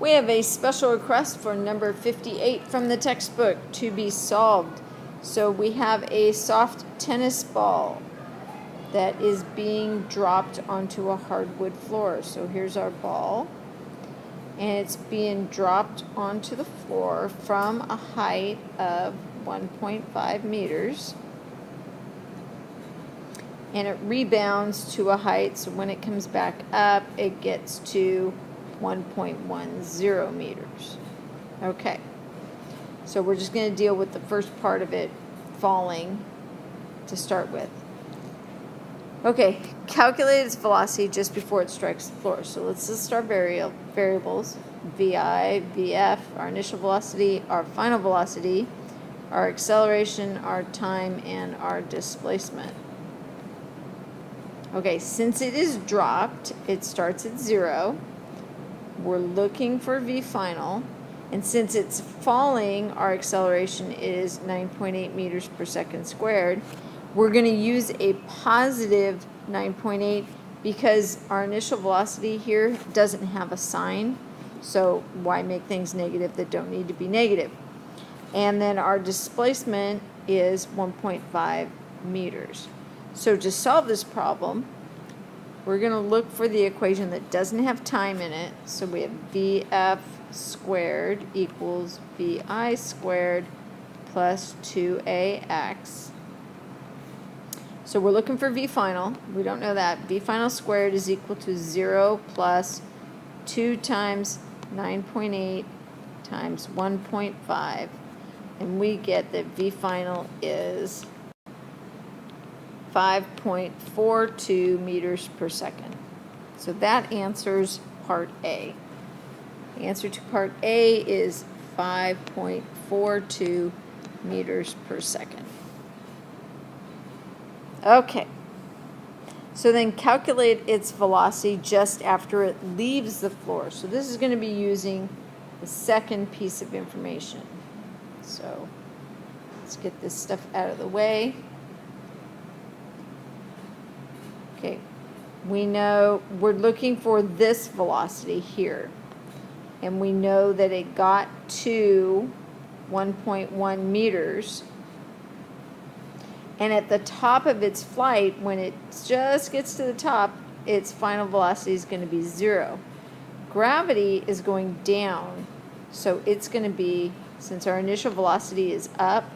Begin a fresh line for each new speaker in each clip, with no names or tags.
We have a special request for number 58 from the textbook to be solved. So we have a soft tennis ball that is being dropped onto a hardwood floor. So here's our ball, and it's being dropped onto the floor from a height of 1.5 meters. And it rebounds to a height, so when it comes back up, it gets to 1.10 meters. Okay, so we're just going to deal with the first part of it falling to start with. Okay, calculate its velocity just before it strikes the floor. So let's list our variables: VI, VF, our initial velocity, our final velocity, our acceleration, our time, and our displacement. Okay, since it is dropped, it starts at 0. We're looking for V final, and since it's falling, our acceleration is 9.8 meters per second squared. We're going to use a positive 9.8 because our initial velocity here doesn't have a sign, so why make things negative that don't need to be negative? And then our displacement is 1.5 meters. So to solve this problem, we're going to look for the equation that doesn't have time in it. So we have VF squared equals VI squared plus 2AX. So we're looking for V final. We don't know that. V final squared is equal to 0 plus 2 times 9.8 times 1.5. And we get that V final is 5.42 meters per second. So that answers part A. The answer to part A is 5.42 meters per second. Okay. So then calculate its velocity just after it leaves the floor. So this is going to be using the second piece of information. So let's get this stuff out of the way. Okay, we know we're looking for this velocity here, and we know that it got to 1.1 meters, and at the top of its flight, when it just gets to the top, its final velocity is going to be 0. Gravity is going down, so it's going to be, since our initial velocity is up,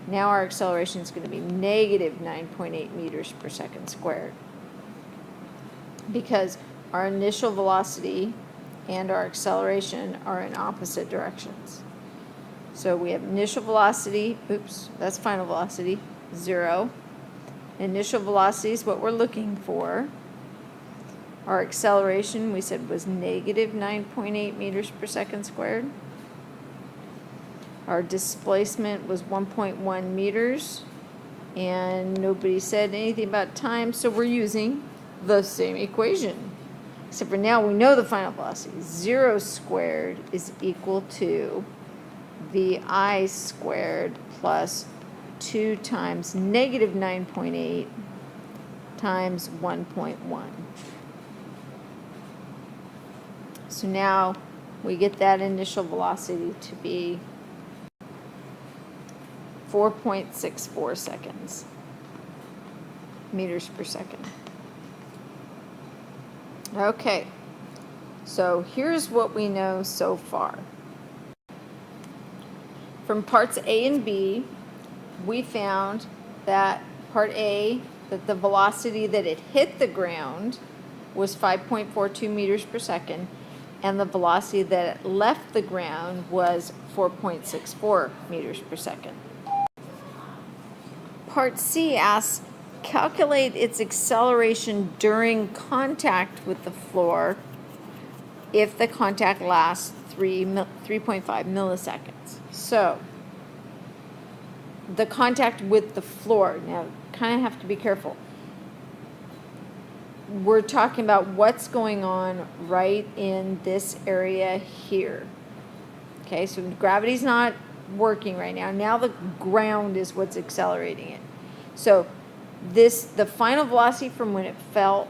now our acceleration is going to be negative 9.8 meters per second squared, because our initial velocity and our acceleration are in opposite directions. So we have initial velocity, that's final velocity, 0. Initial velocity is what we're looking for. Our acceleration, we said, was negative 9.8 meters per second squared. Our displacement was 1.1 meters, and nobody said anything about time, so we're using the same equation, except for now we know the final velocity. 0 squared is equal to VI squared plus 2 times negative 9.8 times 1.1. So now we get that initial velocity to be 4.64 seconds, meters per second. Okay, so here's what we know so far. From parts A and B, we found that part A, that the velocity that it hit the ground was 5.42 meters per second, and the velocity that it left the ground was 4.64 meters per second. Part C asks, calculate its acceleration during contact with the floor if the contact lasts 3.5 milliseconds. So the contact with the floor, now kind of have to be careful. We're talking about what's going on right in this area here. Okay, so gravity's not working right now. Now the ground is what's accelerating it. So the final velocity from when it fell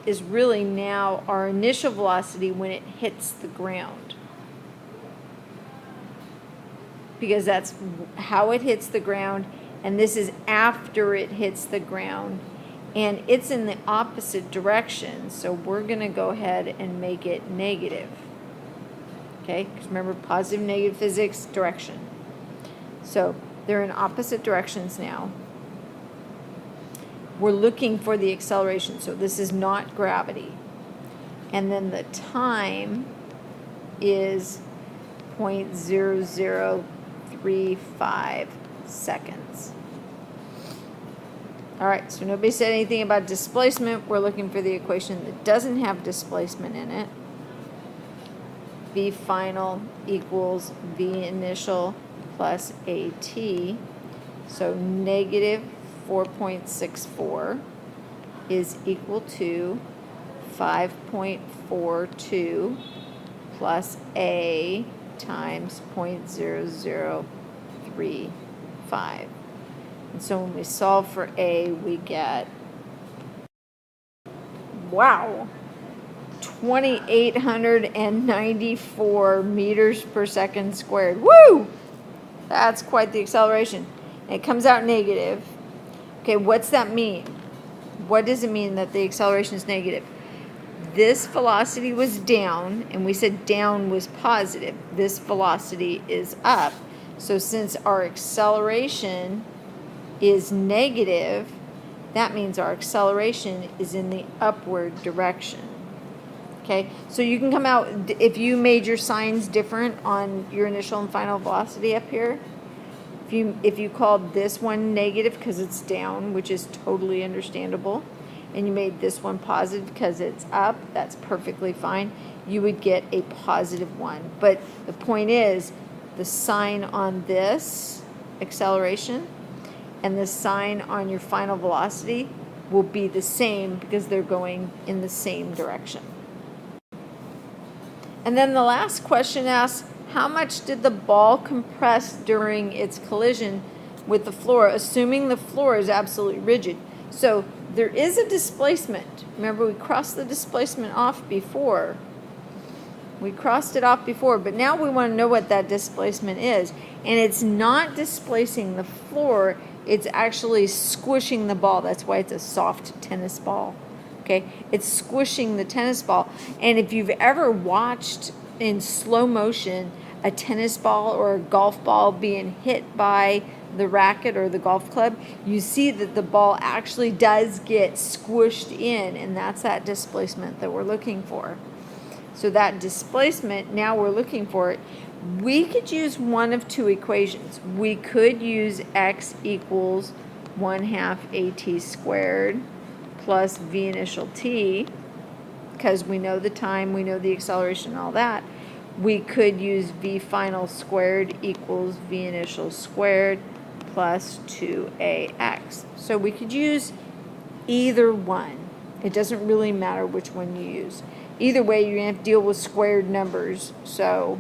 is really now our initial velocity when it hits the ground. because that's how it hits the ground, and this is after it hits the ground, and it's in the opposite direction, so we're going to go ahead and make it negative. Okay, because remember, positive, negative physics, direction. So they're in opposite directions now. We're looking for the acceleration, so this is not gravity. And then the time is 0.0035 seconds. All right, so nobody said anything about displacement. We're looking for the equation that doesn't have displacement in it. V final equals V initial plus AT. So negative 4.64 is equal to 5.42 plus A times 0.0035. And so when we solve for A, we get, wow, 2,894 meters per second squared. Woo! That's quite the acceleration. And it comes out negative. Okay, what's that mean? What does it mean that the acceleration is negative? This velocity was down, and we said down was positive. This velocity is up. So since our acceleration is negative, that means our acceleration is in the upward direction. Okay, so you can come out, if you made your signs different on your initial and final velocity up here, if you called this one negative because it's down, which is totally understandable, and you made this one positive because it's up, that's perfectly fine. You would get a positive one. But the point is, the sign on this acceleration and the sign on your final velocity will be the same because they're going in the same direction. And then the last question asks, how much did the ball compress during its collision with the floor, assuming the floor is absolutely rigid? So there is a displacement. Remember, we crossed the displacement off before. We crossed it off before, but now we want to know what that displacement is. And it's not displacing the floor, it's actually squishing the ball. That's why it's a soft tennis ball. Okay, it's squishing the tennis ball. And if you've ever watched in slow motion a tennis ball or a golf ball being hit by the racket or the golf club, you see that the ball actually does get squished in, and that's that displacement that we're looking for. So that displacement, now we're looking for it. We could use one of two equations. We could use x equals 1/2 AT squared plus v initial t, because we know the time, we know the acceleration and all that. We could use v final squared equals v initial squared plus 2ax. So we could use either one. It doesn't really matter which one you use. Either way, you're going to have to deal with squared numbers. So,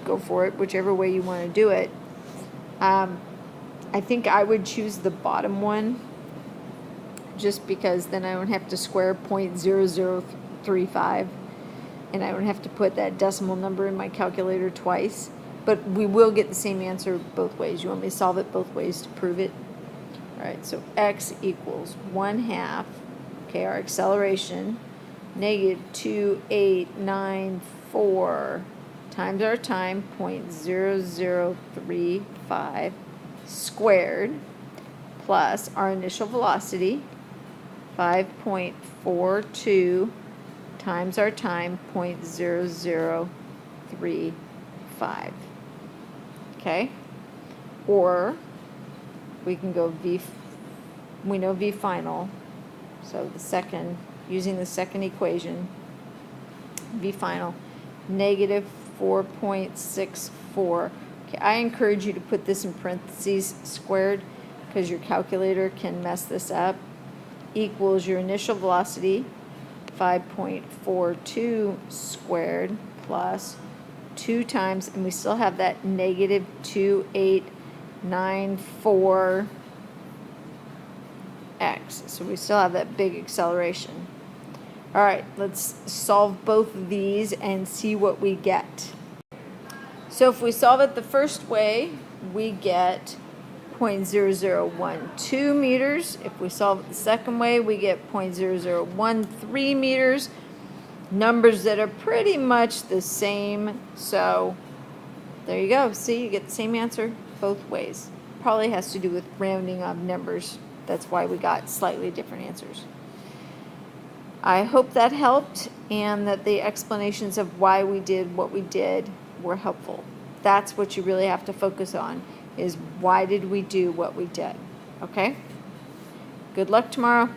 go for it, whichever way you want to do it. I think I would choose the bottom one, just because then I don't have to square 0.0035, and I don't have to put that decimal number in my calculator twice. But we will get the same answer both ways. You want me to solve it both ways to prove it? All right, so x equals 1/2, okay, our acceleration, negative 2,894 times our time, 0.0035 squared, plus our initial velocity, 5.42 times our time, 0.0035. Okay? Or we can go we know V final, so using the second equation, V final, negative 4.64. Okay, I encourage you to put this in parentheses squared, because your calculator can mess this up, equals your initial velocity, 5.42 squared plus 2 times, and we still have that negative 2,894 x. So we still have that big acceleration. All right, let's solve both of these and see what we get. So if we solve it the first way, we get 0.0012 meters. If we solve it the second way, we get 0.0013 meters. Numbers that are pretty much the same. So there you go. See, you get the same answer both ways. Probably has to do with rounding of numbers. That's why we got slightly different answers. I hope that helped and that the explanations of why we did what we did were helpful. That's what you really have to focus on, is why did we do what we did. Okay? Good luck tomorrow.